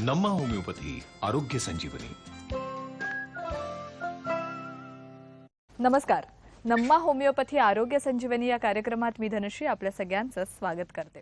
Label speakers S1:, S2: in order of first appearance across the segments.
S1: नम्मा homeopathy आरोग्य संजीवनी.
S2: नमस्कार. नम्मा homeopathy आरोग्य संजीवनी या कार्यक्रमात मी धनश्री आपल्या सगळ्यांचं स्वागत करते.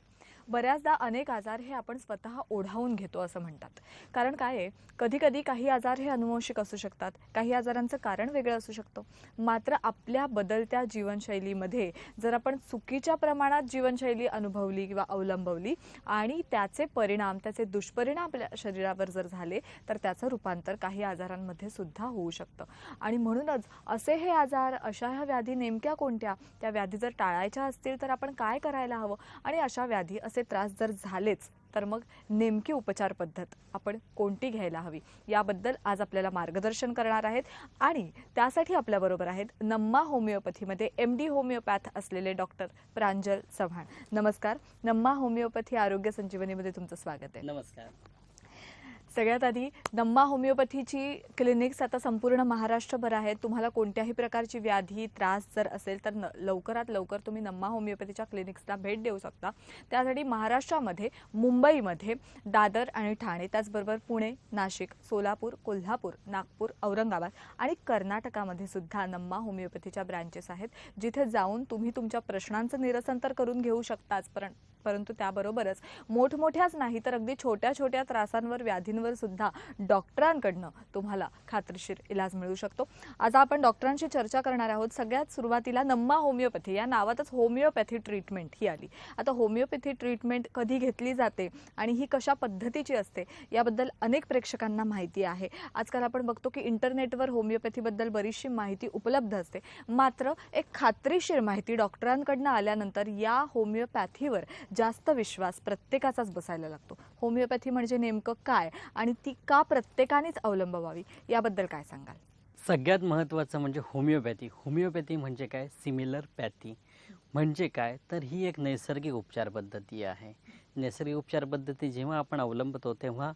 S2: बऱ्याचदा अनेक आजार हे आपण स्वतः ओढावून घेतो असं म्हणतात. कारण काय आहे, कधी-कधी काही आजार हे अनुवंशिक असू शकतात, काही आजारांचं कारण वेगळं असू शकतं. मात्र आपल्या बदलत्या जीवनशैलीमध्ये जर आपण चुकीच्या प्रमाणात जीवनशैली अनुभवली किंवा अवलंबवली आणि त्याचे परिणाम, त्याचे दुष्परिणाम आपल्या शरीरावर जर झाले, तर त्याचं रूपांतर काही आजारांमध्ये सुद्धा होऊ शकतं. आणि म्हणूनच असे हे आजार, अशा ह्या व्याधी नेमक्या कोणत्या, त्या व्याधी जर टाळायच्या असतील तर आपण काय करायला हवं आणि अशा व्याधी असे त्रास जर झालेच तर मग नेमकी उपचार पद्धत आपण कोणती घ्यायला हवी याबद्दल आज आपल्याला मार्गदर्शन करणार आहेत. आणि त्यासाठी आपल्याबरोबर आहेत नम्मा होमिओपॅथीमध्ये MD होमिओपॅथ असलेले डॉक्टर प्रांजल चव्हाण. नमस्कार. नम्मा होमिओपॅथी आरोग्य संजीवनीमध्ये तुमचं स्वागत आहे.
S3: नमस्कार.
S2: सगळ्यात आधी नम्मा होमिओपॅथीची क्लिनिक्स आता संपूर्ण महाराष्ट्रभर आहेत. तुम्हाला कोणत्याही प्रकारची व्याधी त्रास जर असेल तर लवकरात लवकर तुम्ही नम्मा होमिओपॅथीच्या क्लिनिक्सला भेट देऊ शकता. त्यासाठी महाराष्ट्रामध्ये मुंबईमध्ये दादर आणि ठाणे, त्याचबरोबर पुणे, नाशिक, सोलापूर, कोल्हापूर, नागपूर, औरंगाबाद आणि कर्नाटकामध्ये सुद्धा नम्मा होमिओपॅथीच्या ब्रँचेस आहेत, जिथे जाऊन तुम्ही तुमच्या प्रश्नांचं निरसन तर करून घेऊ शकताच, परंतु त्याबरोबरच मोठमोठ्याच नाही तर अगदी छोट्या छोट्या त्रासांवर, व्याधींवर सुद्धा डॉक्टरांकडनं तुम्हाला खात्रीशीर इलाज मिळू शकतो. आज आपण डॉक्टरांशी चर्चा करणार आहोत. सगळ्यात सुरुवातीला नम्मा होमिओपॅथी या नावातच होमिओपॅथी ट्रीटमेंट ही आली. आता होमिओपॅथी ट्रीटमेंट कधी घेतली जाते आणि ही कशा पद्धतीची असते याबद्दल अनेक प्रेक्षकांना माहिती आहे. आजकाल आपण बघतो की इंटरनेटवर होमिओपॅथीबद्दल बरीचशी माहिती उपलब्ध असते, मात्र एक खात्रीशीर माहिती डॉक्टरांकडनं आल्यानंतर या होमिओपॅथीवर जास्त विश्वास प्रत्येकाचाच बसायला लागतो. होमिओपॅथी म्हणजे नेमकं काय आणि ती का प्रत्येकानेच अवलंबवावी याबद्दल काय सांगाल?
S3: सगळ्यात महत्त्वाचं म्हणजे होमिओपॅथी. होमिओपॅथी म्हणजे काय? सिमिलर पॅथी म्हणजे काय? तर ही एक नैसर्गिक उपचार पद्धती आहे. नैसर्गिक उपचार पद्धती जेव्हा आपण अवलंबतो तेव्हा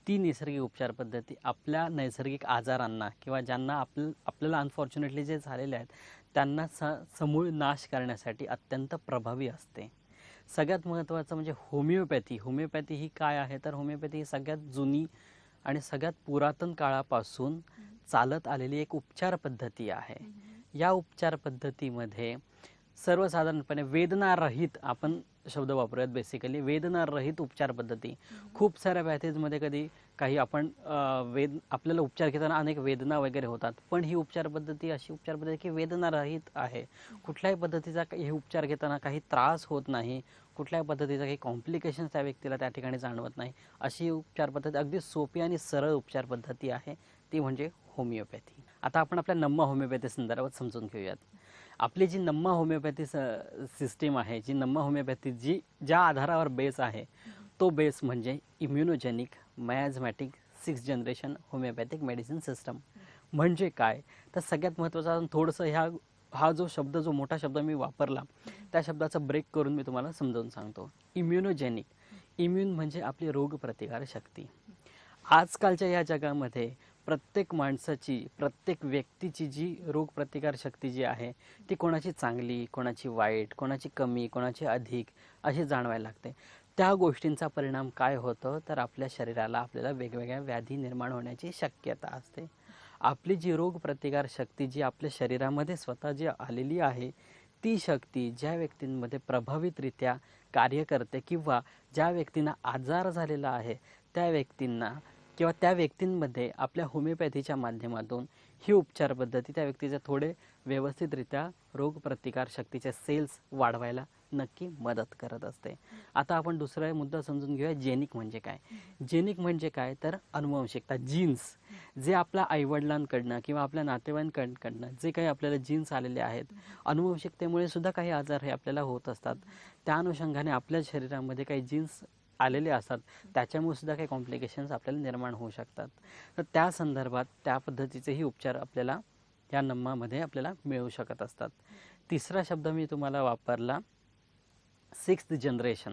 S3: ती नैसर्गिक उपचार पद्धती आपल्या नैसर्गिक आजारांना किंवा ज्यांना आपल्याला अनफॉर्च्युनेटली जे झालेले आहेत त्यांना समूळ नाश करण्यासाठी अत्यंत प्रभावी असते. सगळ्यात महत्त्वाचं म्हणजे होमिओपॅथी. होमिओपॅथी ही काय आहे? तर होमिओपॅथी ही सगळ्यात जुनी आणि सगळ्यात पुरातन काळापासून चालत आलेली एक उपचार पद्धती आहे. या उपचार पद्धतीमध्ये सर्वसाधारणपणे वेदनारहित आपण शब्द वापरूयात. बेसिकली वेदनारहित उपचार पद्धती. खूप साऱ्या व्याधींमध्ये कधी काही आपण आपल्याला उपचार घेताना अनेक वेदना वगैरे होतात, पण ही उपचार पद्धती अशी उपचार पद्धती की वेदनारहित आहे. कुठल्याही पद्धतीचा हे उपचार घेताना काही त्रास होत नाही, कुठल्याही पद्धतीचा काही कॉम्प्लिकेशन्स त्या व्यक्तीला त्या ठिकाणी जाणवत नाही. अशी उपचार पद्धती अगदी सोपी आणि सरळ उपचार पद्धती आहे, ती म्हणजे होमिओपॅथी. आता आपण आपल्या नम्मा होमिओपॅथी संदर्भात समजून घेऊयात. आपली जी नम्मा होमिओपॅथी सिस्टीम आहे, जी नम्मा होमिओपॅथी ज्या आधारावर बेस आहे, तो बेस म्हणजे immunogenic miasmatic 6th generation homeopathic medicine system. म्हणजे काय? तर सगळ्यात महत्त्वाचं थोडंसं हा जो मोठा शब्द मी वापरला त्या शब्दाचा ब्रेक करून मी तुम्हाला समजावून सांगतो. इम्युनोजेनिक. इम्यून म्हणजे आपली रोगप्रतिकार शक्ती. आजकालच्या या जगामध्ये प्रत्येक माणसाची, प्रत्येक व्यक्तीची जी रोगप्रतिकार शक्ती जी आहे ती कोणाची चांगली, कोणाची वाईट, कोणाची कमी, कोणाची अधिक अशी जाणवायला लागते. त्या गोष्टींचा परिणाम काय होतो? तर आपल्या शरीराला आपल्याला वेगवेगळ्या व्याधी निर्माण होण्याची शक्यता असते. आपली जी रोगप्रतिकार शक्ती जी आपल्या शरीरामध्ये स्वतः जी आलेली आहे, ती शक्ती ज्या व्यक्तींमध्ये प्रभावितरित्या कार्य करते किंवा ज्या व्यक्तींना आजार झालेला आहे त्या व्यक्तींना किंवा त्या व्यक्तींमध्ये आपल्या होमिओपॅथीच्या माध्यमातून ही उपचार पद्धती त्या व्यक्तीचे थोडे व्यवस्थितरित्या रोगप्रतिकार शक्तीचे सेल्स वाढवायला नक्की मदत करत असते. आता आपण दुसरा मुद्दा समजून घेऊया. जेनिक म्हणजे काय? जेनिक म्हणजे काय? तर अनुवंशिकता, जीन्स. जे आपल्या आईवडिलांकडनं किंवा आपल्या नातेवाईकांकडनं जे काही आपल्याला जीन्स आलेले आहेत, अनुवंशिकतेमुळे सुद्धा काही आजार हे आपल्याला होत असतात. त्या अनुषंगाने आपल्या शरीरामध्ये काही जीन्स आलेले असतात, त्याच्यामुळे सुद्धा काही कॉम्प्लिकेशन्स आपल्याला निर्माण होऊ शकतात. तर त्या संदर्भात त्या पद्धतीचेही उपचार आपल्याला या नम्मामध्ये आपल्याला मिळू शकत असतात. तिसरा शब्द मी तुम्हाला वापरला 6th जनरेशन.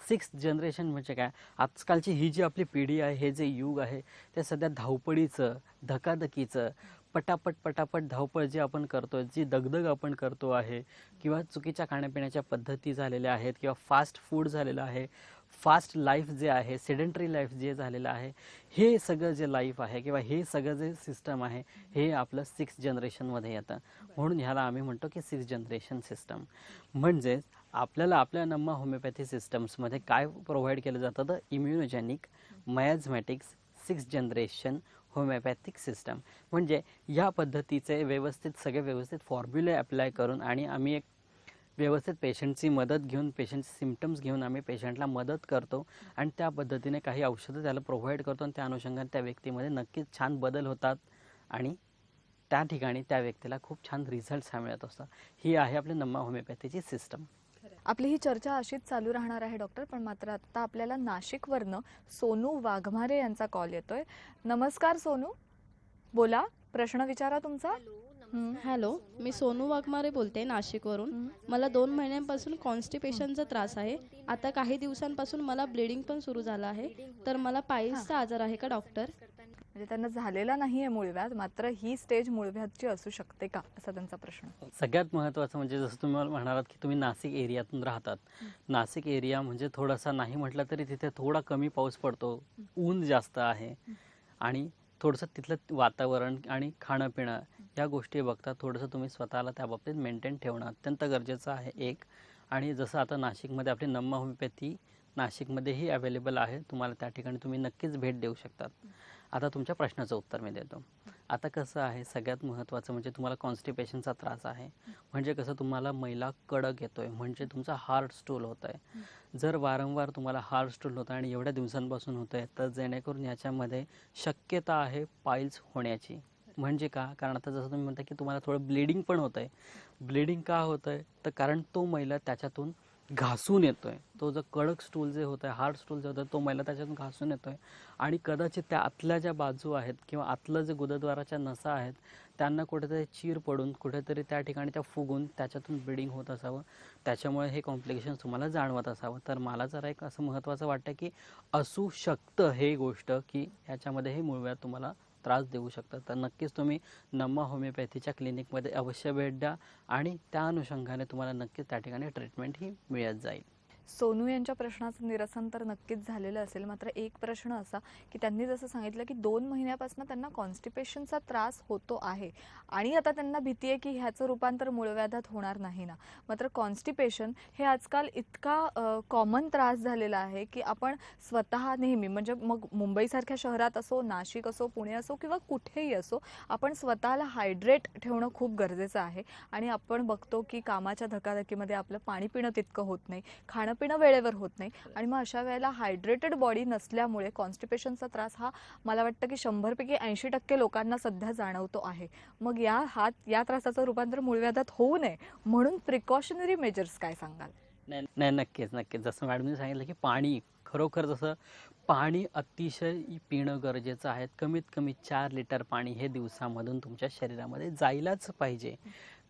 S3: 6th जनरेशन म्हणजे काय? आजकालची ही जी आपली पिढी आहे, हे जे युग आहे, ते सध्या धावपळीचं, धकाधकीचं, पटापट धावपळ जी आपण करतो, जी दगदग आपण करतो आहे किंवा चुकीच्या खाण्यापिण्याच्या पद्धती झालेल्या आहेत किंवा फास्ट फूड झालेलं आहे. फास्ट लाईफ जे आहे, सेडेंटरी लाईफ जे झालेलं आहे, हे सगळं जे लाईफ आहे किंवा हे सगळं जे सिस्टम आहे, हे आपलं 6th जनरेशनमध्ये येतं. म्हणून ह्याला आम्ही म्हणतो की 6th जनरेशन सिस्टम. म्हणजेच आपल्याला आपल्या नम्मा होमिओपॅथी सिस्टम्समध्ये काय प्रोव्हाइड केलं जातं, तर immunogenic miasmatics 6th generation homeopathic system. म्हणजे या पद्धतीचे सगळे व्यवस्थित फॉर्म्युले अप्लाय करून आणि आम्ही एक व्यवस्थित पेशंटची मदत घेऊन, पेशंटचे सिम्पटम्स घेऊन आम्ही पेशंटला मदत करतो आणि त्या पद्धतीने काही औषधं त्याला प्रोव्हाइड करतो आणि त्या अनुषंगाने त्या व्यक्तीमध्ये नक्कीच छान बदल होतात आणि त्या ठिकाणी त्या व्यक्तीला खूप छान रिझल्ट्स मिळत असतात. ही आहे आपली नम्मा होमिओपॅथीची सिस्टम.
S2: आपली ही चर्चा अशीच चालू राहणार आहे डॉक्टर, पण मात्र आता आपल्याला नाशिकवरनं सोनू वाघमारे यांचा कॉल येतोय. नमस्कार सोनू, बोला, प्रश्न विचारा तुमचा.
S4: हॅलो, मी सोनू वाघमारे बोलते नाशिकवरून.
S2: हं.
S4: मला 2 महिन्यांपासून कॉन्स्टिपेशनचा त्रास आहे. आता काही दिवसांपासून मला ब्लिडिंग पण सुरू झालं आहे. तर मला पायल्सचा आजार आहे का डॉक्टर?
S2: म्हणजे त्यांना झालेला नाहीये मूळव्याध, मात्र ही स्टेज मूळव्याधची असू शकते का, असा त्यांचा प्रश्न.
S3: सगळ्यात महत्त्वाचं म्हणजे जसं तुम्ही मला म्हणालात की तुम्ही नाशिक एरियातून राहतात. नाशिक एरिया म्हणजे थोडासा नाही म्हटलं तरी तिथे थोडा कमी पाऊस पडतो, ऊन जास्त आहे आणि थोडंसं तिथलं वातावरण आणि खाणं-पिणं या गोष्टी बघता थोडंसं तुम्ही स्वतःला त्या बाबतीत मेंटेन ठेवणं अत्यंत गरजेचं आहे एक. आणि जसं आता नाशिकमध्ये आपली नम्मा होमिओपॅथी नाशिकमध्येही अवेलेबल आहे. तुम्हाला त्या ठिकाणी तुम्ही नक्कीच भेट देऊ शकतात. आता तुमच्या प्रश्नाचं उत्तर मी देतो. आता कसं आहे, सगळ्यात महत्त्वाचं म्हणजे तुम्हाला कॉन्स्टिपेशनचा त्रास आहे. म्हणजे कसं तुम्हाला मैला कडक येतोय, म्हणजे तुमचा हार्ड स्टूल होत आहे. जर वारंवार तुम्हाला हार्ड स्टूल होतं आणि एवढ्या दिवसांपासून होतं आहे, तर जेणेकरून याच्यामध्ये शक्यता आहे पाईल्स होण्याची. म्हणजे का? कारण आता जसं तुम्ही म्हणता की तुम्हाला थोडं ब्लिडिंग पण होतं आहे. ब्लिडिंग का होतं आहे, तर कारण तो मैला त्याच्यातून घासून येतो आहे. तो जो कडक स्टूल जे होतं आहे, हार्ड स्टूल जे होतं आहे, तो मैला त्याच्यातून घासून येतो आहे आणि कदाचित त्या आतल्या ज्या बाजू आहेत किंवा आतलं जे गुदद्वाराच्या नसा आहेत, त्यांना कुठेतरी चीर पडून कुठेतरी त्या ठिकाणी त्या फुगून त्याच्यातून ब्लिडिंग होत असावं. त्याच्यामुळे हे कॉम्प्लिकेशन्स तुम्हाला जाणवत असावं. तर मला जरा एक असं महत्त्वाचं वाटतं की असू शकतं हे गोष्ट की ह्याच्यामध्ये हे मूळव्याध तुम्हाला त्रास देऊ शकतात. तर नक्कीच तुम्ही नम्मा होमिओपॅथीच्या क्लिनिकमध्ये अवश्य भेट द्या आणि त्या अनुषंगाने तुम्हाला नक्कीच त्या ठिकाणी ट्रीटमेंट ही मिळत जाईल.
S2: सोनू यांच्या प्रश्नाचं निरसन तर नक्कीच झालेलं असेल, मात्र एक प्रश्न असा की त्यांनी जसं सांगितलं की 2 महिन्यापासून त्यांना कॉन्स्टिपेशनचा त्रास होतो आहे आणि आता त्यांना भीती आहे की ह्याचं रूपांतर मूळव्याधात होणार नाही ना. मात्र कॉन्स्टिपेशन हे आजकाल इतका कॉमन त्रास झालेला आहे की आपण स्वतः नेहमी, म्हणजे मग मुंबईसारख्या शहरात असो, नाशिक असो, पुणे असो किंवा कुठेही असो, आपण स्वतःला हायड्रेट ठेवणं खूप गरजेचं आहे. आणि आपण बघतो की कामाच्या धकाधकीमध्ये आपलं पाणी पिणं तितकं होत नाही, खाणं पिणं वेळेवर होत नाही आणि मग अशा वेळेला हायड्रेटेड बॉडी नसल्यामुळे कॉन्स्टिपेशनचा त्रास हा मला वाटतं की 100 पैकी 80% लोकांना सध्या जाणवतो आहे. मग या त्रासाचं रूपांतर मूळव्याधात होऊ नये म्हणून प्रिकॉशनरी मेजर्स काय सांगाल?
S3: नाही, नक्कीच. जसं मॅडमने सांगितलं की पाणी, खरोखर जसं पाणी अतिशय पिणं गरजेचं आहे. कमीत कमी 4 लिटर पाणी हे दिवसामधून तुमच्या शरीरामध्ये जायलाच पाहिजे.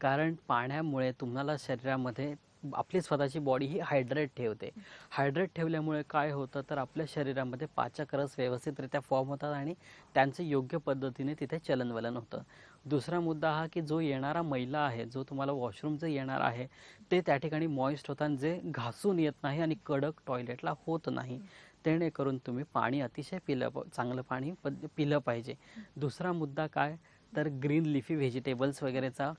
S3: कारण पाण्यामुळे तुम्हाला शरीरामध्ये आपली स्वतःची बॉडी ही हायड्रेट ठेवते. हायड्रेट ठेवल्यामुळे काय होतं, तर आपल्या शरीरामध्ये पाचक रस व्यवस्थितरित्या फॉर्म होतात आणि त्यांचं योग्य पद्धतीने तिथे चलनवलन होतं. दुसरा मुद्दा हा की जो येणारा मैला आहे, जो तुम्हाला वॉशरूमचं येणार आहे, ते त्या ठिकाणी मॉइस्ट होतात, जे घासून येत नाही आणि कडक टॉयलेटला होत नाही. जेणेकरून तुम्ही पाणी अतिशय चांगलं पाणी पिलं पाहिजे. दुसरा मुद्दा काय, तर ग्रीन लिफी व्हेजिटेबल्स वगैरेचा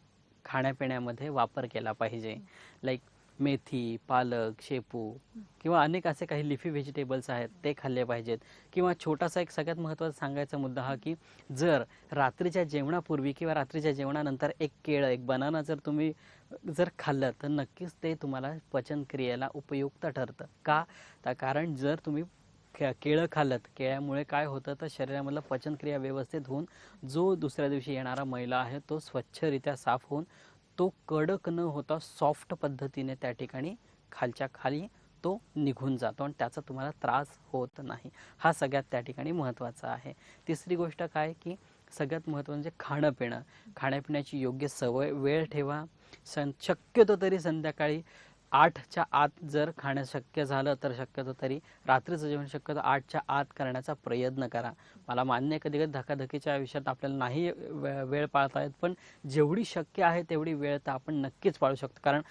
S3: खाण्यापिण्यामध्ये वापर केला पाहिजे. लाईक मेथी, पालक, शेपू किंवा अनेक असे काही लिफी व्हेजिटेबल्स आहेत, ते खाल्ले पाहिजेत. किंवा छोटासा एक सगळ्यात महत्त्वाचा सांगायचा मुद्दा हा की जर रात्रीच्या जेवणापूर्वी किंवा रात्रीच्या जेवणानंतर एक केळं, एक बनाना जर तुम्ही खाल्लं, तर नक्कीच ते तुम्हाला पचनक्रियेला उपयुक्त ठरतं. का? तर कारण जर तुम्ही केळं खाल्लं, केळ्यामुळे काय होतं, तर शरीरामधलं पचनक्रिया व्यवस्थित होऊन जो दुसऱ्या दिवशी येणारा मैला आहे तो स्वच्छरित्या साफ होऊन तो कडक न होता सॉफ्ट पद्धतीने त्या ठिकाणी खालच्या खाली तो निघून जातो आणि त्याचा तुम्हाला त्रास होत नाही. हा सगळ्यात त्या ठिकाणी महत्त्वाचा आहे. तिसरी गोष्ट काय की सगळ्यात महत्त्वाचं म्हणजे खाणं-पिणं. खाण्यापिण्याची योग्य सवय, वेळ ठेवा. शक्यतो तरी संध्याकाळी 8च्या आत जर खाणं शक्य झालं तर शक्यतो तरी रात्रीचं जेवण शक्यतो 8च्या आत करण्याचा प्रयत्न करा. मला मान्य आहे कधी कधी धकाधकीच्या आयुष्यात आपल्याला नाही वेळ पाळता येत, पण जेवढी शक्य आहे तेवढी वेळ तर आपण नक्कीच पाळू शकतो. कारण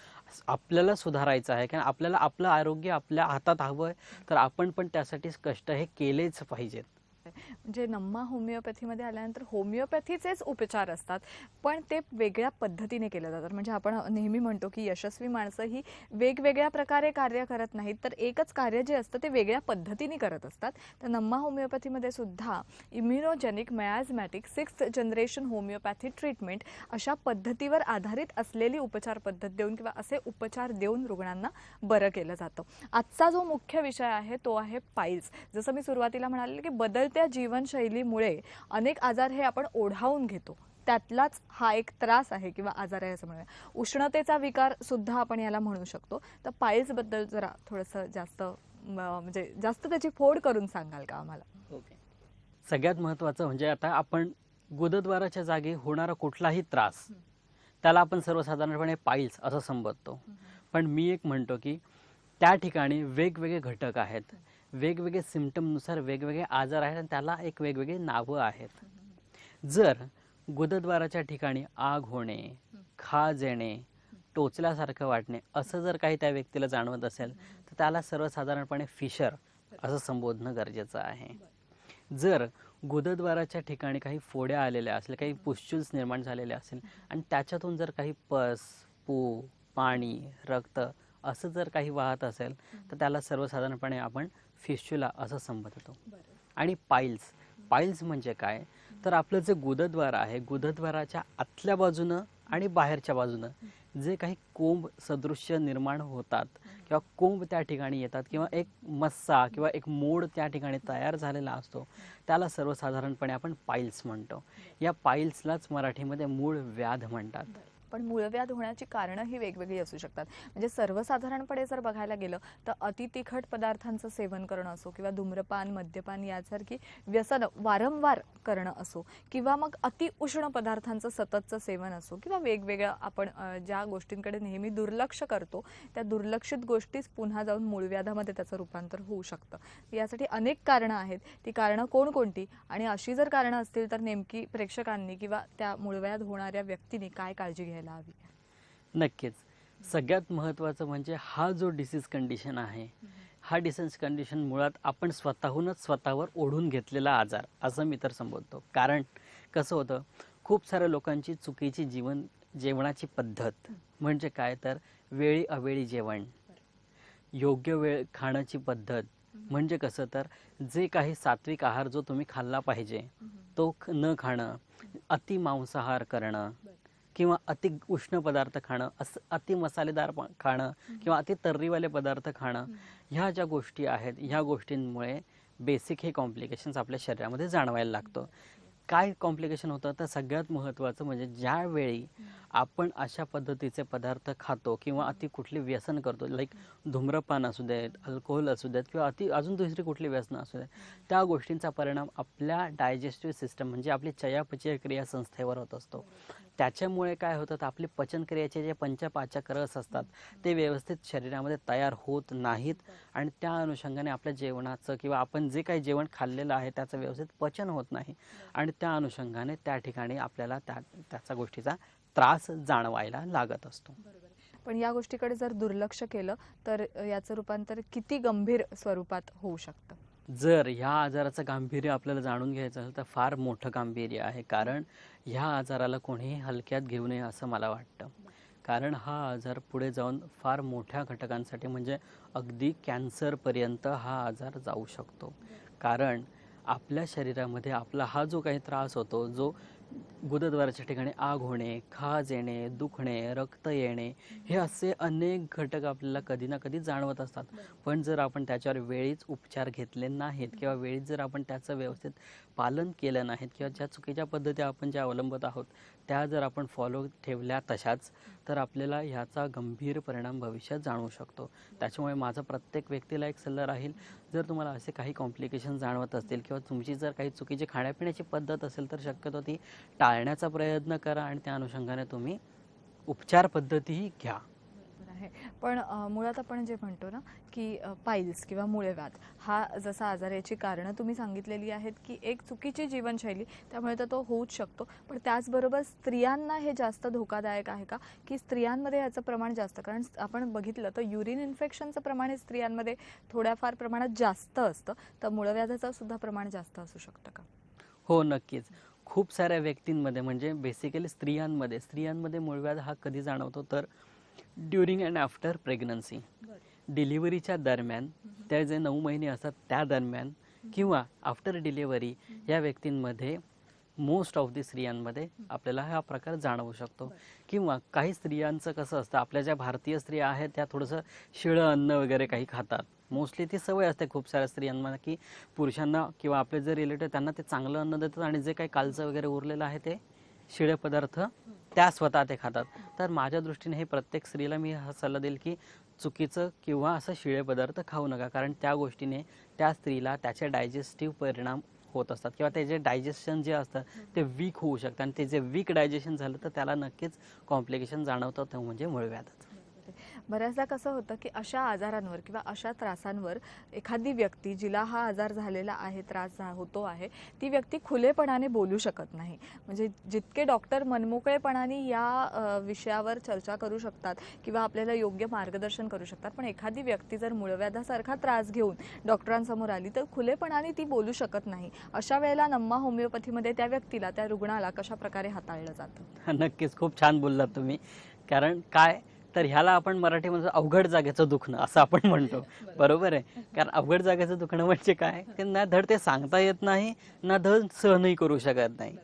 S3: आपल्याला सुधारायचं आहे, कारण आपल्याला आपलं आरोग्य आपल्या हातात हवं आहे, तर आपण पण त्यासाठी कष्ट हे केलेच पाहिजेत.
S2: म्हणजे नम्मा होमिओपॅथीमध्ये आल्यानंतर होमिओपॅथीचेच उपचार असतात, पण ते वेगळ्या पद्धतीने केले जातात. म्हणजे आपण नेहमी म्हणतो की यशस्वी माणसं ही वेगवेगळ्या प्रकारे कार्य करत नाहीत, तर एकच कार्य जे असतं ते वेगळ्या पद्धतीने करत असतात. तर नम्मा होमिओपॅथीमध्ये सुद्धा immunogenic miasmatic 6th generation homeopathy treatment अशा पद्धतीवर आधारित असलेली उपचार पद्धत देऊन किंवा असे उपचार देऊन रुग्णांना बरं केलं जातं. आजचा जो मुख्य विषय आहे तो आहे पाईल्स. जसं मी सुरुवातीला म्हणाले की बदलत्या जीवनशैलीमुळे अनेक आजार हे आपण ओढावून घेतो, त्यातलाच हा एक त्रास आहे किंवा आजार आहे असं म्हणूया. उष्णतेचा विकार सुद्धा आपण याला म्हणू शकतो. तर पाईल्स बद्दल जरा थोडंसं जास्त म्हणजे जास्त त्याची फोड करून सांगाल का आम्हाला?
S3: ओके. सगळ्यात महत्त्वाचं म्हणजे आता आपण गुदद्वाराच्या जागी होणारा कुठलाही त्रास त्याला आपण सर्वसाधारणपणे पाईल्स असं संबोधतो. पण मी एक म्हणतो की त्या ठिकाणी वेगवेगळे घटक आहेत, वेगवेगळे सिम्पटमनुसार वेगवेगळे आजार आहेत आणि त्याला एक वेगवेगळी नावं आहेत. जर गुदद्वाराच्या ठिकाणी आग होणे, खाज येणे, टोचल्यासारखं वाटणे असं जर काही त्या व्यक्तीला जाणवत असेल तर त्याला सर्वसाधारणपणे फिशर असं संबोधणं गरजेचं आहे. जर गुदद्वाराच्या ठिकाणी काही फोड्या आलेल्या असतील, काही पुस्ट्युल्स निर्माण झालेले असेल आणि त्याच्यातून जर काही पस, पू, पाणी, रक्त असं जर काही वाहत असेल तर त्याला सर्वसाधारणपणे आपण फिस्च्युला असं संबोधतो. आणि पाईल्स म्हणजे काय, तर आपलं जे गुदद्वार आहे, गुदद्वाराच्या आतल्या बाजूनं आणि बाहेरच्या बाजूनं जे काही कोंब सदृश्य निर्माण होतात किंवा कोंब त्या ठिकाणी येतात किंवा एक मस्सा किंवा एक मोड त्या ठिकाणी तयार झालेला असतो, त्याला सर्वसाधारणपणे आपण पाईल्स म्हणतो. या पाईल्सलाच मराठीमध्ये मूळ व्याध म्हणतात.
S2: पण मूळव्याध होण्याची कारणं ही वेगवेगळी असू शकतात. म्हणजे सर्वसाधारणपणे जर बघायला गेलं तर अति तिखट पदार्थांचं सेवन करणं असो किंवा धूम्रपान, मद्यपान यासारखी व्यसनं वारंवार करणं असो किंवा मग अति उष्ण पदार्थांचं सततचं सेवन असो किंवा वेगवेगळ्या आपण ज्या गोष्टींकडे नेहमी दुर्लक्ष करतो त्या दुर्लक्षित गोष्टीच पुन्हा जाऊन मूळव्याधामध्ये त्याचं रूपांतर होऊ शकतं. यासाठी अनेक कारणं आहेत. ती कारणं कोणकोणती आणि अशी जर कारणं असतील तर नेमकी प्रेक्षकांनी किंवा त्या मूळव्याध होणाऱ्या व्यक्तीने काय काळजी घ्यायला हवी?
S3: नक्कीच. सगळ्यात महत्त्वाचं म्हणजे हा जो डिसीज कंडिशन आहे, हा डिसीज कंडिशन मुळात आपण स्वतःहूनच स्वतःवर ओढून घेतलेला आजार असं मी तर संबोधतो. कारण कसं होतं, खूप साऱ्या लोकांची चुकीची जेवणाची पद्धत म्हणजे काय, तर वेळी अवेळी जेवण, योग्य वेळ खाण्याची पद्धत म्हणजे कसं, तर जे काही सात्विक आहार जो तुम्ही खाल्ला पाहिजे तो न खाणं, अति मांसाहार करणं किंवा अति उष्ण पदार्थ खाणं, असं अति मसालेदार खाणं किंवा अति तर्रीवाले पदार्थ खाणं, ह्या ज्या गोष्टी आहेत ह्या गोष्टींमुळे बेसिक हे कॉम्प्लिकेशन्स आपल्या शरीरामध्ये जाणवायला लागतं. काय कॉम्प्लिकेशन होतं, तर सगळ्यात महत्त्वाचं म्हणजे ज्यावेळी आपण अशा पद्धतीचे पदार्थ खातो किंवा अति कुठली व्यसन करतो, लाईक धूम्रपान असू देत, अल्कोहोल असू देत किंवा अजून दुसरी कुठली व्यसनं असू देत, त्या गोष्टींचा परिणाम आपल्या डायजेस्टिव्ह सिस्टम म्हणजे आपली चयापचय क्रिया संस्थेवर होत असतो. त्याच्यामुळे काय होतं, तर आपली पचनक्रियेचे जे पंचपाचक रस असतात ते व्यवस्थित शरीरामध्ये तयार होत नाहीत आणि त्या अनुषंगाने आपल्या जेवणाचं किंवा आपण जे काही जेवण खाल्लेलं आहे त्याचं व्यवस्थित पचन होत नाही आणि त्या अनुषंगाने त्या ठिकाणी आपल्याला त्याचा गोष्टीचा त्रास जाणवायला लागत असतो.
S2: पण या गोष्टीकडे जर दुर्लक्ष केलं तर याचं रूपांतर किती गंभीर स्वरूपात होऊ शकतं?
S3: जर ह्या आजाराचं गांभीर्य आपल्याला जाणून घ्यायचं असेल तर फार मोठं गांभीर्य आहे. कारण ह्या आजाराला कोणीही हलक्यात घेऊ नये असं मला वाटतं. कारण हा आजार पुढे जाऊन फार मोठ्या घटकांसाठी म्हणजे अगदी कॅन्सरपर्यंत हा आजार जाऊ शकतो. कारण आपल्या शरीरामध्ये आपला हा जो काही त्रास होतो, जो गुदद्वाराच्या ठिकाणी आग होणे, खाज येणे, दुखणे, रक्त येणे, हे असे अनेक घटक आपल्याला कधी ना कधी जाणवत असतात. पण जर आपण त्याच्यावर वेळीच उपचार घेतले नाहीत किंवा वेळीच जर आपण त्याचं व्यवस्थित पालन केलं नाहीत किंवा ज्या चुकीच्या पद्धती आपण ज्या अवलंबत आहोत त्या जर आपण फॉलो ठेवल्या तशाच, तर आपल्याला ह्याचा गंभीर परिणाम भविष्यात जाणवू शकतो. त्याच्यामुळे माझा प्रत्येक व्यक्तीला एक सल्ला राहील, जर तुम्हाला असे काही कॉम्प्लिकेशन जाणवत असतील किंवा तुमची जर काही चुकीची खाण्यापिण्याची पद्धत असेल तर शक्यतो ती टाळण्याचा प्रयत्न करा आणि त्या अनुषंगाने तुम्ही उपचार पद्धतीही घ्या.
S2: आहे. पण मुळात आपण जे म्हणतो ना की पाईल्स किंवा मूळव्याध हा जसा आजार याची कारणं तुम्ही सांगितलेली आहेत की एक चुकीची जीवनशैली, त्यामुळे तर तो होऊच शकतो. पण त्याचबरोबर स्त्रियांना हे जास्त धोकादायक आहे का, की स्त्रियांमध्ये याचं प्रमाण जास्त? कारण आपण बघितलं तर युरिन इन्फेक्शनचं प्रमाण हे स्त्रियांमध्ये थोड्याफार प्रमाणात जास्त असतं, तर मूळव्याधाचं सुद्धा प्रमाण जास्त असू शकतं का?
S3: हो, नक्कीच. खूप साऱ्या व्यक्तींमध्ये म्हणजे बेसिकली स्त्रियांमध्ये मूळव्याध हा कधी जाणवतो तर ड्युरिंग अँड आफ्टर प्रेग्नन्सी, डिलिव्हरीच्या दरम्यान, त्या जे 9 महिने असतात त्या दरम्यान किंवा आफ्टर डिलिव्हरी या व्यक्तींमध्ये मोस्ट ऑफ दी स्त्रियांमध्ये आपल्याला हा प्रकार जाणवू शकतो. किंवा काही स्त्रियांचं कसं असतं, आपल्या ज्या भारतीय स्त्रिया आहेत त्या थोडंसं शिळं अन्न वगैरे काही खातात. मोस्टली ती सवय असते खूप साऱ्या स्त्रियांना की पुरुषांना किंवा आपले जे रिलेटिव्ह त्यांना ते चांगलं अन्न देतात आणि जे काही कालचं वगैरे उरलेलं आहे ते शिळे पदार्थ त्या स्वतः ते खातात. तर माझ्या दृष्टीने हे प्रत्येक स्त्रीला मी हा सल्ला देईल की चुकीचं किंवा असं शिळे पदार्थ खाऊ नका, कारण त्या गोष्टीने त्या स्त्रीला त्याचे डायजेस्टिव्ह परिणाम होत असतात किंवा त्याचे डायजेशन जे असतं ते वीक होऊ शकतं आणि ते जे वीक डायजेशन झालं तर त्याला नक्कीच कॉम्प्लिकेशन जाणवतं, ते म्हणजे मूळव्याधच.
S2: बऱ्याचदा कसं होतं की अशा आजारांवर किंवा अशा त्रासांवर एखादी व्यक्ती जिला हा आजार झालेला आहे, होतो आहे, ती व्यक्ती खुलेपणाने बोलू शकत नाही. म्हणजे जितके डॉक्टर मनमोकळेपणाने या विषयावर चर्चा करू शकतात किंवा आपल्याला योग्य मार्गदर्शन करू शकतात, पण एखादी व्यक्ती जर मूळव्याधासारखा त्रास घेऊन डॉक्टरांसमोर आली तर खुलेपणाने ती बोलू शकत नाही. अशा वेळेला नम्मा होमिओपॅथीमध्ये त्या व्यक्तीला, त्या रुग्णाला कशा प्रकारे हाताळलं जातं?
S3: नक्कीच, खूप छान बोललात तुम्ही. कारण काय तर ह्याला आपण मराठीमध्ये अवघड जागेचं दुखणं असं आपण म्हणतो, बरोबर आहे. कारण अवघड जागेचं दुखणं म्हणजे काय, की ना धड ते सांगता येत नाही, ना धड सहनही करू शकत नाही.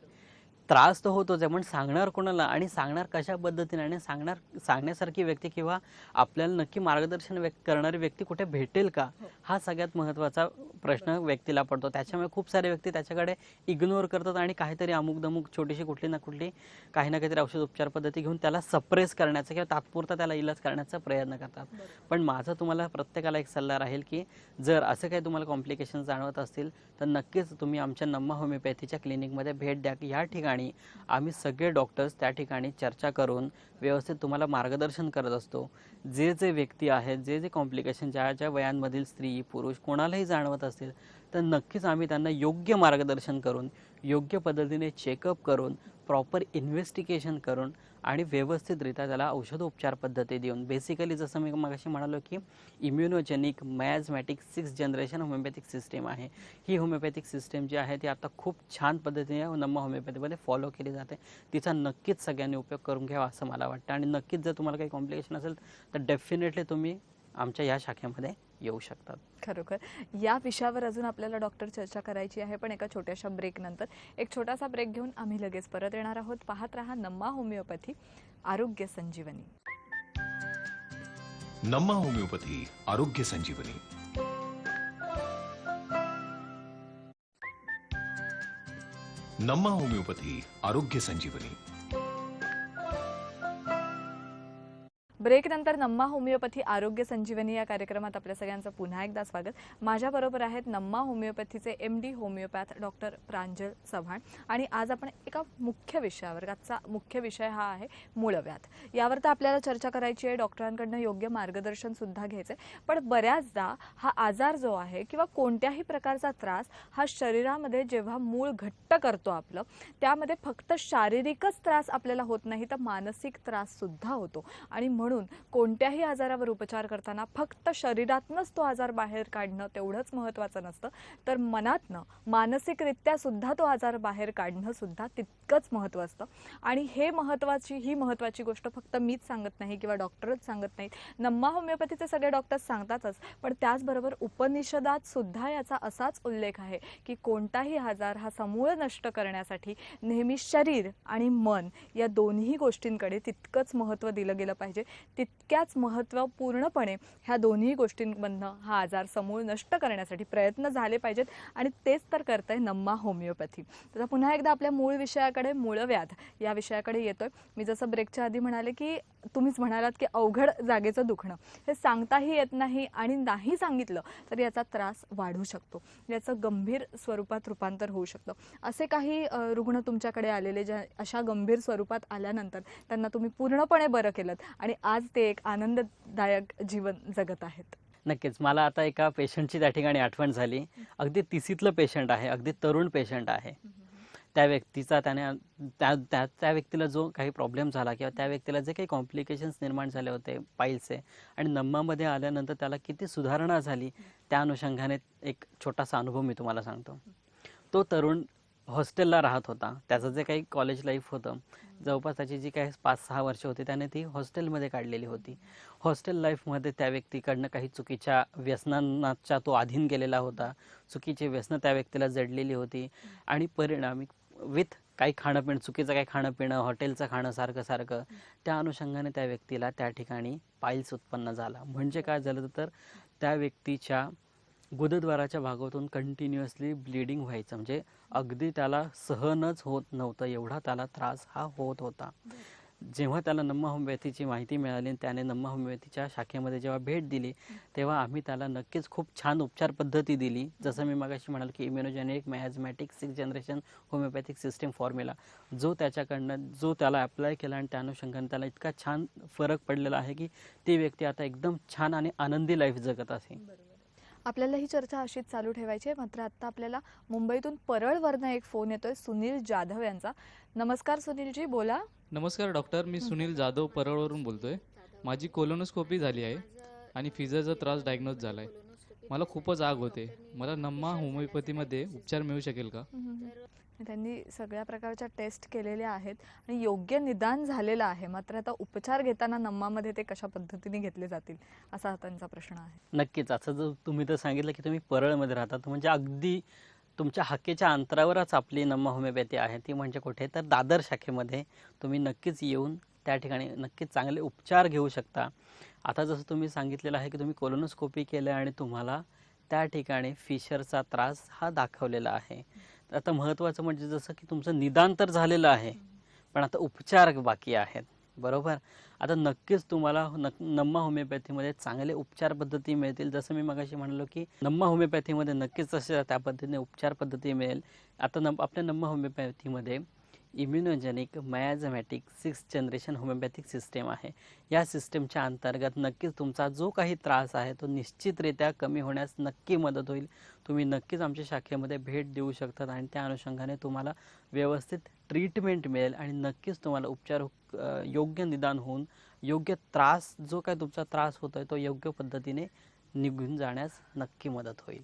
S3: त्रास तर होतोच आहे, पण सांगणार कोणाला आणि सांगणार कशा पद्धतीने आणि सांगण्यासारखी व्यक्ती किंवा आपल्याला नक्की मार्गदर्शन करणारी व्यक्ती कुठे भेटेल का, हा सगळ्यात महत्त्वाचा प्रश्न व्यक्तीला पडतो. त्याच्यामुळे खूप सारे व्यक्ती त्याच्याकडे इग्नोर करतात आणि काहीतरी अमुक दमुक छोटीशी कुठली ना कुठली काही ना काहीतरी औषध उपचार पद्धती घेऊन त्याला सप्रेस करण्याचा किंवा तात्पुरता त्याला इलाज करण्याचा प्रयत्न करतात. पण माझा तुम्हाला प्रत्येकाला एक सल्ला राहील की जर असं काही तुम्हाला कॉम्प्लिकेशन जाणवत असतील तर नक्कीच तुम्ही आमच्या नम्मा होमिओपॅथीच्या क्लिनिकमध्ये भेट द्या. या ठिकाणी आम्ही सगळे डॉक्टर्स त्या ठिकाणी चर्चा करून व्यवस्थित तुम्हाला मार्गदर्शन करत असतो. जे व्यक्ती आहेत, जे कॉम्प्लिकेशन ज्या वयांमधील स्त्री पुरुष कोणालाही जाणवत असतील तर नक्कीच आम्ही त्यांना योग्य मार्गदर्शन करून, योग्य पद्धतीने चेकअप करून, प्रॉपर इन्व्हेस्टिगेशन करून आणि व्यवस्थितरित्या त्याला औषधोपचार पद्धती देऊन, बेसिकली जसं मी मगाशी म्हणालो की immunogenic miasmatic 6th generation homeopathic system आहे. ही होमिओपॅथिक सिस्टीम जी आहे ती आता खूप छान पद्धतीने नम्मा होमिओपॅथीमध्ये फॉलो केली जाते. तिचा नक्कीच सगळ्यांनी उपयोग करून घ्यावा असं मला वाटतं. आणि नक्कीच जर तुम्हाला काही कॉम्प्लिकेशन असेल तर डेफिनेटली तुम्ही आमच्या या शाखेमध्ये येऊ शकतात.
S2: खरोखर या विषयावर अजून आपल्याला डॉक्टर चर्चा करायची आहे, पण एका छोट्याशा ब्रेक नंतर. एक छोटासा ब्रेक घेऊन आम्ही लगेच परत येणार आहोत. पाहत रहा नम्मा होमिओपॅथी, आरोग्य संजीवनी.
S1: नम्मा होमिओपॅथी आरोग्य संजीवनी. नम्मा होमिओपॅथी आरोग्य संजीवनी.
S2: ब्रेक नंतर नम्मा होमिओपॅथी आरोग्य संजीवनी या कार्यक्रमात आपल्या सगळ्यांचं पुन्हा एकदा स्वागत. माझ्याबरोबर आहेत नम्मा होमिओपॅथीचे MD होमिओपॅथ डॉक्टर प्रांजल चव्हाण. आणि आज आपण एका मुख्य विषयावर, आजचा मुख्य विषय हा आहे मूळव्याध. यावर तर आपल्याला चर्चा करायची आहे, डॉक्टरांकडनं योग्य मार्गदर्शन सुद्धा घ्यायचं आहे. पण बऱ्याचदा हा आजार जो आहे किंवा कोणत्याही प्रकारचा त्रास हा शरीरामध्ये जेव्हा मूळ घट्ट करतो आपलं, त्यामध्ये फक्त शारीरिकच त्रास आपल्याला होत नाही तर मानसिक त्रास सुद्धा होतो. आणि म्हणून कोणत्याही आजारावर उपचार करताना फक्त शरीरातनंच तो आजार बाहेर काढणं तेवढंच महत्त्वाचं नसतं, तर मनातनं मानसिकरित्या सुद्धा तो आजार बाहेर काढणं सुद्धा तितकंच महत्त्व असतं. आणि ही महत्त्वाची गोष्ट फक्त मीच सांगत नाही किंवा डॉक्टरच सांगत नाहीत, नम्मा होमिओपॅथीचे सगळे डॉक्टर्स सांगतातच. पण त्याचबरोबर उपनिषदात सुद्धा याचा असाच उल्लेख आहे की कोणताही आजार हा समूळ नष्ट करण्यासाठी नेहमी शरीर आणि मन या दोन्ही गोष्टींकडे तितकंच महत्त्व दिलं गेलं पाहिजे. तितक्याच महत्त्वपूर्णपणे ह्या दोन्ही गोष्टींमधनं हा आजार समूळ नष्ट करण्यासाठी प्रयत्न झाले पाहिजेत. आणि तेच तर करतंय नम्मा होमिओपॅथी. तर पुन्हा एकदा आपल्या मूळ विषयाकडे, मूळव्याध या विषयाकडे येतोय. मी जसं ब्रेकच्या आधी म्हणाले की तुम्हीच म्हणालात की अवघड जागेचं दुखणं हे सांगताही येत नाही आणि नाही सांगितलं तर याचा त्रास वाढू शकतो, याचं गंभीर स्वरूपात रूपांतर होऊ शकतं. असे काही रुग्ण तुमच्याकडे आलेले ज्या अशा गंभीर स्वरूपात आल्यानंतर त्यांना तुम्ही पूर्णपणे बरं केलं आणि आज ते एक आनंददायक जीवन जगत आहेत.
S3: नक्कीच. मला आता एका पेशंटची त्या ठिकाणी आठवण झाली. अगदी 30लं पेशंट आहे, अगदी तरुण पेशंट आहे. त्या व्यक्तीचा त्याने त्या त्या त्या व्यक्तीला जो काही प्रॉब्लेम झाला किंवा त्या व्यक्तीला जे काही कॉम्प्लिकेशन्स निर्माण झाले होते पाईल्सचे आणि नम्मामध्ये आल्यानंतर त्याला किती सुधारणा झाली, त्या अनुषंगाने एक छोटासा अनुभव मी तुम्हाला सांगतो. तो तरुण हॉस्टेलला राहत होता. त्याचं जे काही कॉलेज लाईफ होतं, जवळपास त्याची जी काही 5-6 वर्ष होती त्याने ती हॉस्टेलमध्ये काढलेली होती. हॉस्टेल लाईफमध्ये त्या व्यक्तीकडनं काही चुकीच्या व्यसनांचा तो अधीन गेलेला होता. चुकीची व्यसनं त्या व्यक्तीला जडलेली होती आणि परिणामी विथ काही खाणं-पिणं, चुकीचं काही खाणं-पिणं, हॉटेलचं खाणं सारखं त्या अनुषंगाने त्या व्यक्तीला त्या ठिकाणी पाईल्स उत्पन्न झाला. म्हणजे काय झालं तर त्या व्यक्तीच्या गुदद्वाराच्या भागातून कंटिन्युअसली ब्लिडिंग व्हायचं. म्हणजे अगदी त्याला सहनच होत नव्हतं, एवढा त्याला त्रास हा होत होता. जेव्हा त्याला नम्मा होमिओपॅथीची माहिती मिळाली आणि त्याने नम्मा होमिओपॅथीच्या शाखेमध्ये जेव्हा भेट दिली, तेव्हा आम्ही त्याला नक्कीच खूप छान उपचार पद्धती दिली. जसं मी मगाशी म्हणालो की immunogenic miasmatic 6th generation homeopathic system formula जो त्याला अप्लाय केला आणि त्या अनुषंगाने त्याला इतका छान फरक पडलेला आहे की ती व्यक्ती आता एकदम छान आणि आनंदी लाईफ जगत आहे.
S2: आपल्याला ही चर्चा अशीच चालू ठेवायची आहे. मात्र आता आपल्याला मुंबईतून परळवरनं एक फोन येतोय सुनील जाधव यांचा. नमस्कार सुनीलजी, बोला.
S5: नमस्कार डॉक्टर, मी सुनील जाधव परळवरून बोलतोय. माझी कोलोनोस्कोपी झाली आहे आणि फिजरचा त्रास डायग्नोज झाला आहे. मला खूपच आग होते. मला नम्मा होमिओपॅथीमध्ये उपचार मिळू शकेल का?
S2: त्यांनी सगळ्या प्रकारच्या टेस्ट केलेल्या आहेत आणि योग्य निदान झालेलं आहे. मात्र आता उपचार घेताना नम्मामध्ये ते कशा पद्धतीने घेतले जातील असा त्यांचा प्रश्न आहे.
S3: नक्कीच. असं जर तुम्ही तर सांगितलं की तुम्ही परळमध्ये राहतात, म्हणजे अगदी तुमच्या हाकेच्या अंतरावरच आपली नम्मा होमिओपॅथी आहे. ती म्हणजे कुठे तर दादर शाखेमध्ये तुम्ही नक्कीच येऊन त्या ठिकाणी नक्कीच चांगले उपचार घेऊ शकता. आता जसं तुम्ही सांगितलेलं आहे की तुम्ही कोलोनोस्कोपी केलं आणि तुम्हाला त्या ठिकाणी फिशरचा त्रास हा दाखवलेला आहे. आता महत्त्वाचं म्हणजे जसं की तुमचं निदान तर झालेलं आहे, पण आता उपचार बाकी आहेत, बरोबर. आता नक्कीच तुम्हाला नम्मा होमिओपॅथीमध्ये चांगले उपचार पद्धती मिळतील. जसं मी मगाशी म्हणालो की नम्मा होमिओपॅथीमध्ये नक्कीच तशा त्या पद्धतीने उपचार पद्धती मिळेल. आता आपल्या नम्मा होमिओपॅथीमध्ये immunogenic miasmatic 6th generation homeopathic system आहे. या सिस्टीमच्या अंतर्गत नक्कीच तुमचा जो काही त्रास आहे तो निश्चितरित्या कमी होण्यास नक्की मदत होईल. तुम्ही नक्कीच आमच्या शाखेमध्ये भेट देऊ शकतात आणि त्या अनुषंगाने तुम्हाला व्यवस्थित ट्रीटमेंट मिळेल आणि नक्कीच तुम्हाला उपचार योग्य निदान होऊन योग्य त्रास जो काही तुमचा त्रास होतोय तो योग्य पद्धतीने निघून जाण्यास नक्की मदत होईल.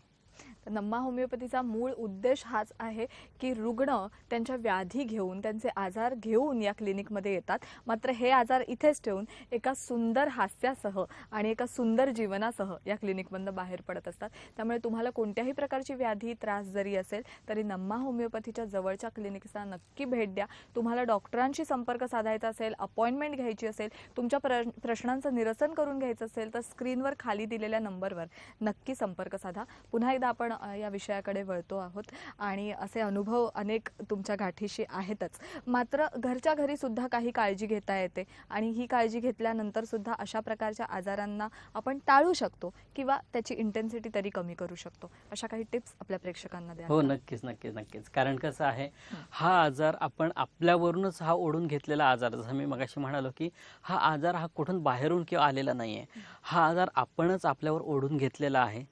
S2: नम्मा होमिओपॅथीचा मूळ उद्देश हाच आहे की रुग्ण त्यांच्या व्याधी घेऊन, त्यांचे आजार घेऊन या क्लिनिकमध्ये येतात. मात्र हे आजार इथेच ठेवून एका सुंदर हास्यासह आणि एका सुंदर जीवनासह या क्लिनिकमधून बाहेर पडत असतात. त्यामुळे तुम्हाला कोणत्याही प्रकारची व्याधी त्रास जरी असेल तरी नम्मा होमिओपॅथीच्या जवळच्या क्लिनिक्सला नक्की भेट द्या. तुम्हाला डॉक्टरांशी संपर्क साधायचा असेल, अपॉइंटमेंट घ्यायची असेल, तुमच्या प्रश्नांचं निरसन करून घ्यायचं असेल तर स्क्रीनवर खाली दिलेल्या नंबरवर नक्की संपर्क साधा. पुन्हा एकदा आपण या विषयाकडे वळतो आहोत आणि असे अनुभव अनेक तुमच्या गाठीशी आहेतच. मात्र घरच्या घरी सुद्धा काही काळजी घेता येते आणि ही काळजी घेतल्यानंतर सुद्धा अशा प्रकारच्या आजारांना आपण टाळू शकतो किंवा त्याची इंटेन्सिटी तरी कमी करू शकतो. अशा काही टिप्स आपल्या प्रेक्षकांना द्या.
S3: हो, नक्कीच. कारण कसं आहे, हा आजार आपण आपल्यावरूनच हा ओढून घेतलेला आजार. जसं मी मगाशी म्हणालो की हा आजार हा कुठून बाहेरून किंवा आलेला नाहीये. हा आजार आपणच आपल्यावर ओढून घेतलेला आहे.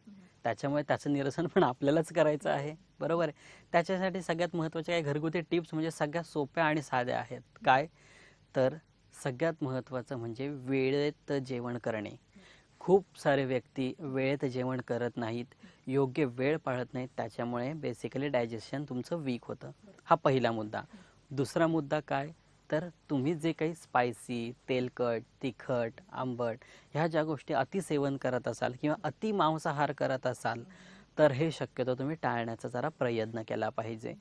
S3: त्याच्यामुळे त्याचं निरसन पण आपल्यालाच करायचं आहे, बरोबर आहे. त्याच्यासाठी सगळ्यात महत्त्वाच्या काही घरगुती टिप्स म्हणजे सगळ्यात सोप्या आणि साध्या आहेत. काय तर सगळ्यात महत्त्वाचं म्हणजे वेळेत जेवण करणे. खूप सारे व्यक्ती वेळेत जेवण करत नाहीत, योग्य वेळ पाळत नाहीत. त्याच्यामुळे बेसिकली डायजेशन तुमचं वीक होतं. हा पहिला मुद्दा. दुसरा मुद्दा काय तर तुम्ही जे काही स्पायसी, तेलकट, तिखट, आंबट ह्या ज्या गोष्टी अतिसेवन करत असाल किंवा अति मांसाहार करत असाल तर हे शक्यतो तुम्ही टाळण्याचा जरा प्रयत्न केला पाहिजे.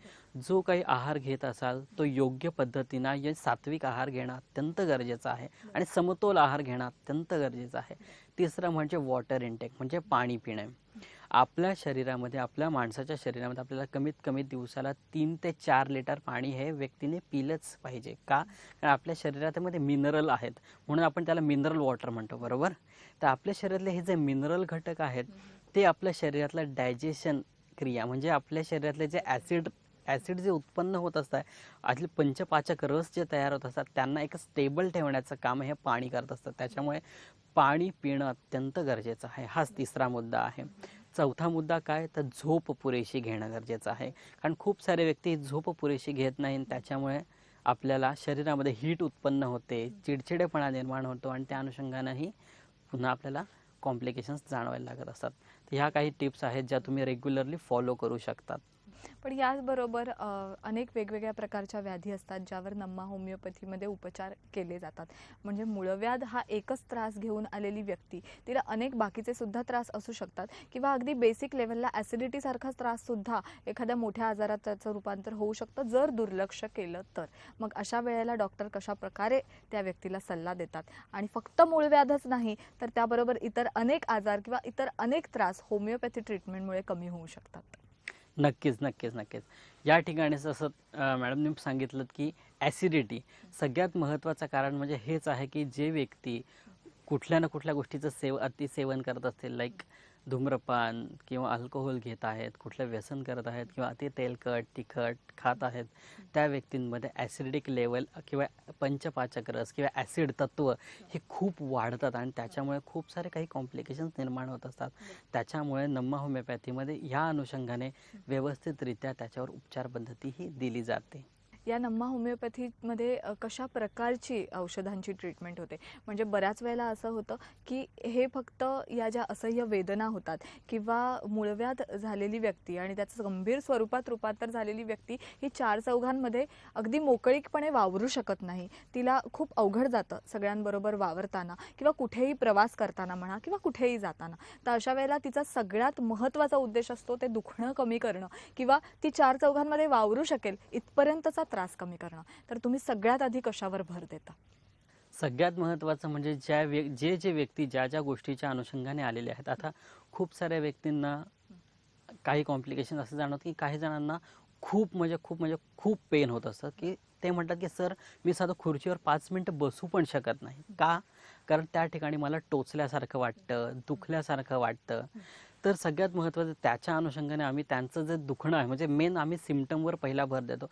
S3: जो काही आहार घेत असाल तो योग्य पद्धतीनं सात्विक आहार घेणं अत्यंत गरजेचं आहे आणि समतोल आहार घेणं अत्यंत गरजेचं आहे. तिसरं म्हणजे वॉटर इंटेक म्हणजे पाणी पिणे. आपल्या शरीरामध्ये, आपल्या माणसाच्या शरीरामध्ये आपल्याला कमीत कमी दिवसाला 3 ते 4 लिटर पाणी हे व्यक्तीने पिलंच पाहिजे. का? कारण आपल्या शरीरामध्ये मिनरल आहेत, म्हणून आपण त्याला मिनरल वॉटर म्हणतो, बरोबर. तर आपल्या शरीरातले हे जे मिनरल घटक आहेत ते आपल्या शरीरातलं डायजेशन क्रिया म्हणजे आपल्या शरीरातले जे ॲसिड ॲसिड जे उत्पन्न होत असतात, आतले पंचपाचक रस जे तयार होत असतात त्यांना एक स्टेबल ठेवण्याचं काम हे पाणी करत असतं. त्याच्यामुळे पाणी पिणं अत्यंत गरजेचं आहे. हाच तिसरा मुद्दा आहे. चौथा मुद्दा काय, तर झोप पुरेशी घेणं गरजेचं आहे. कारण खूप सारे व्यक्ती झोप पुरेशी घेत नाही आणि त्याच्यामुळे आपल्याला शरीरामध्ये हीट उत्पन्न होते, चिडचिडेपणा निर्माण होतो आणि त्या अनुषंगानेही पुन्हा आपल्याला कॉम्प्लिकेशन्स जाणवायला लागत असतात. तर ह्या काही टिप्स आहेत ज्या तुम्ही रेग्युलरली फॉलो करू शकतात.
S2: पण याचबरोबर अनेक वेगवेगळ्या प्रकारच्या व्याधी असतात ज्यावर नम्मा होमिओपॅथीमध्ये उपचार केले जातात. म्हणजे मूळव्याध हा एकच त्रास घेऊन आलेली व्यक्ती, तिला अनेक बाकीचे सुद्धा त्रास असू शकतात किंवा अगदी बेसिक लेवलला ॲसिडिटी सारखाच त्रास सुद्धा एखाद्या मोठ्या आजारात त्याचं रूपांतर होऊ शकतं जर दुर्लक्ष केलं तर. मग अशा वेळेला डॉक्टर कशा प्रकारे त्या व्यक्तीला सल्ला देतात आणि फक्त मूळव्याधच नाही तर त्याबरोबर इतर अनेक आजार किंवा इतर अनेक त्रास होमिओपॅथी ट्रीटमेंटमुळे कमी होऊ शकतात.
S3: नक्कीच, नक्कीच, नक्कीच. या ठिकाणी जसं मॅडमने सांगितलं की ॲसिडिटी सगळ्यात महत्त्वाचं कारण म्हणजे हेच आहे की जे व्यक्ती कुठल्या ना कुठल्या गोष्टीचं अतिसेवन करत असतील, लाईक धूम्रपान किंवा अल्कोहोल घेत आहेत, कुठलं व्यसन करत आहेत किंवा अति तेलकट, तिखट खात आहेत, त्या व्यक्तींमध्ये ॲसिडिक लेवल किंवा पंचपाचक रस किंवा ॲसिड तत्व हे खूप वाढतात आणि त्याच्यामुळे खूप सारे काही कॉम्प्लिकेशन्स निर्माण होत असतात. त्याच्यामुळे नम्मा होमिओपॅथीमध्ये ह्या अनुषंगाने व्यवस्थितरित्या त्याच्यावर उपचार पद्धतीही दिली जाते.
S2: या नम्मा होमिओपॅथीमध्ये कशा प्रकारची औषधांची ट्रीटमेंट होते? म्हणजे बऱ्याच वेळेला असं होतं की हे फक्त या ज्या असह्य वेदना होतात किंवा मूळव्याध झालेली व्यक्ती आणि त्याचं गंभीर स्वरूपात रूपांतर झालेली व्यक्ती ही चार चौघांमध्ये अगदी मोकळीकपणे वावरू शकत नाही. तिला खूप अवघड जातं सगळ्यांबरोबर वावरताना किंवा कुठेही प्रवास करताना म्हणा किंवा कुठेही जाताना. तर अशा वेळेला तिचा सगळ्यात महत्त्वाचा उद्देश असतो ते दुखणं कमी करणं किंवा ती चार चौघांमध्ये वावरू शकेल इथपर्यंतचा त्रास कमी करणं. तर तुम्ही सगळ्यात आधी कशावर भर देता?
S3: सगळ्यात महत्त्वाचं म्हणजे जे व्यक्ती ज्या गोष्टीच्या अनुषंगाने आलेले आहेत. आता खूप साऱ्या व्यक्तींना काही कॉम्प्लिकेशन असं जाणवतं की काही जणांना खूप पेन होत असतं की ते म्हणतात की सर मी साधं खुर्चीवर 5 मिनिटं बसू पण शकत नाही. का? कारण त्या ठिकाणी मला टोचल्यासारखं वाटतं, दुखल्यासारखं वाटतं. तर सगळ्यात महत्त्वाचं त्याच्या अनुषंगाने आम्ही त्यांचं जे दुखणं आहे म्हणजे मेन आम्ही सिम्पटमवर पहिला भर देतो.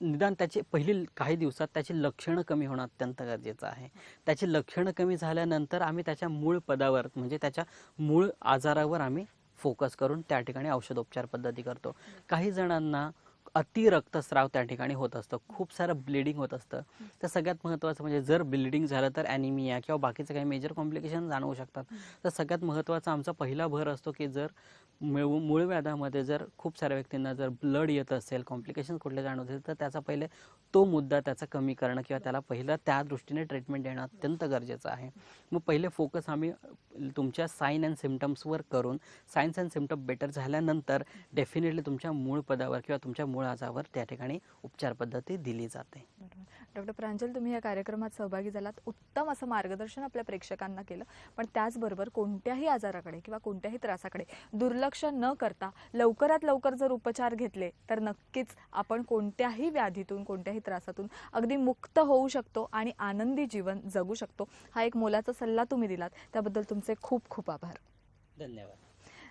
S3: निदान त्याची पहिली काही दिवसात त्याची लक्षणं कमी होणं अत्यंत गरजेचं आहे. त्याची लक्षणं कमी झाल्यानंतर आम्ही त्याच्या मूळ पदावर म्हणजे त्याच्या मूळ आजारावर आम्ही फोकस करून त्या ठिकाणी औषधोपचार पद्धती करतो. काही जणांना अति रक्तस्राव त्या ठिकाणी होत असतं, खूप सारं ब्लिडिंग होत असतं. तर सगळ्यात महत्त्वाचं म्हणजे जर ब्लिडिंग झालं तर ॲनिमिया किंवा बाकीचे काही मेजर कॉम्प्लिकेशन जाणवू शकतात. तर सगळ्यात महत्त्वाचा आमचा पहिला भर असतो की जर मूळव्याधामध्ये जर खूप साऱ्या व्यक्तींना जर ब्लड येत असेल, कॉम्प्लिकेशन कुठले जाणवत असेल तर त्याचा पहिले तो मुद्दा त्याचा कमी करणं किंवा त्याला पहिलं त्या दृष्टीने ट्रीटमेंट देणं अत्यंत गरजेचं आहे. मग पहिले फोकस आम्ही तुमच्या साईन अँड सिम्पटम्सवर करून सायन्स अँड सिम्पटम बेटर झाल्यानंतर डेफिनेटली तुमच्या मूळ पदावर किंवा तुमच्या मूळ आजारावर त्या ठिकाणी उपचार पद्धती दिली जाते.
S2: डॉक्टर प्रांजल, तुम्ही या कार्यक्रमात सहभागी झालात, उत्तम असं मार्गदर्शन आपल्या प्रेक्षकांना केलं. पण त्याचबरोबर कोणत्याही आजाराकडे किंवा कोणत्याही त्रासाकडे दुर्लक्ष न करता लवकरात लवकर जर उपचार घेतले तर नक्कीच आपण कोणत्याही व्याधीतून कोणत्याही त्रासातून अगदी मुक्त होऊ शकतो आणि आनंदी जीवन जगू शकतो. हा एक मोलाचा सल्ला तुम्ही दिलात, त्याबद्दल तुमचे खूप खूप आभार.
S3: धन्यवाद.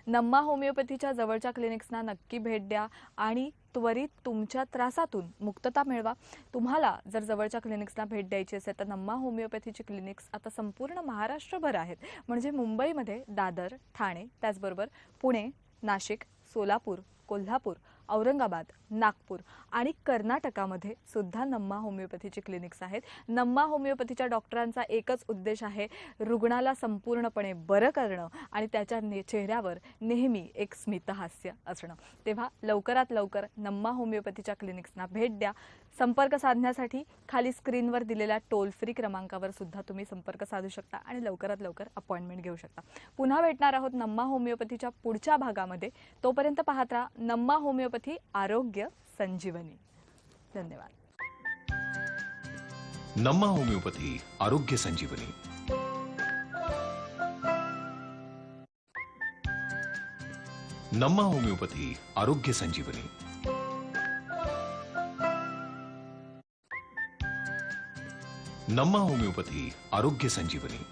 S2: नम्मा होमिओपॅथीच्या जवळच्या क्लिनिक्सना नक्की भेट द्या आणि त्वरित तुमच्या त्रासातून मुक्तता मिळवा. तुम्हाला जर जवळच्या क्लिनिक्सना भेट द्यायची असेल तर नम्मा होमिओपॅथीची क्लिनिक्स आता संपूर्ण महाराष्ट्रभर आहेत. म्हणजे मुंबईमध्ये दादर, ठाणे, त्याचबरोबर पुणे, नाशिक, सोलापूर, कोल्हापूर, औरंगाबाद, नागपूर आणि कर्नाटकामध्ये सुद्धा नम्मा होमिओपॅथीची क्लिनिक्स आहेत. नम्मा होमिओपॅथीच्या डॉक्टरांचा एकच उद्देश आहे, रुग्णाला संपूर्णपणे बरं करणं आणि त्याच्या चेहऱ्यावर नेहमी एक स्मितहास्य असणं. तेव्हा लवकरात लवकर नम्मा होमिओपॅथीच्या क्लिनिक्सना भेट द्या. संपर्क साधण्यासाठी खाली स्क्रीनवर दिलेल्या टोल फ्री क्रमांकावर सुद्धा तुम्ही संपर्क साधू शकता आणि लवकरात लवकर अपॉइंटमेंट घेऊ शकता. पुन्हा भेटणार आहोत नम्मा होमिओपॅथीच्या पुढच्या भागामध्ये. तोपर्यंत पाहत राहा नम्मा होमिओपॅथी आरोग्य संजीवनी. धन्यवाद.
S1: नम्मा होमिओपॅथी आरोग्य संजीवनी. नम्मा होमिओपॅथी आरोग्य संजीवनी. नम्मा होमिओपॅथी आरोग्य संजीवनी.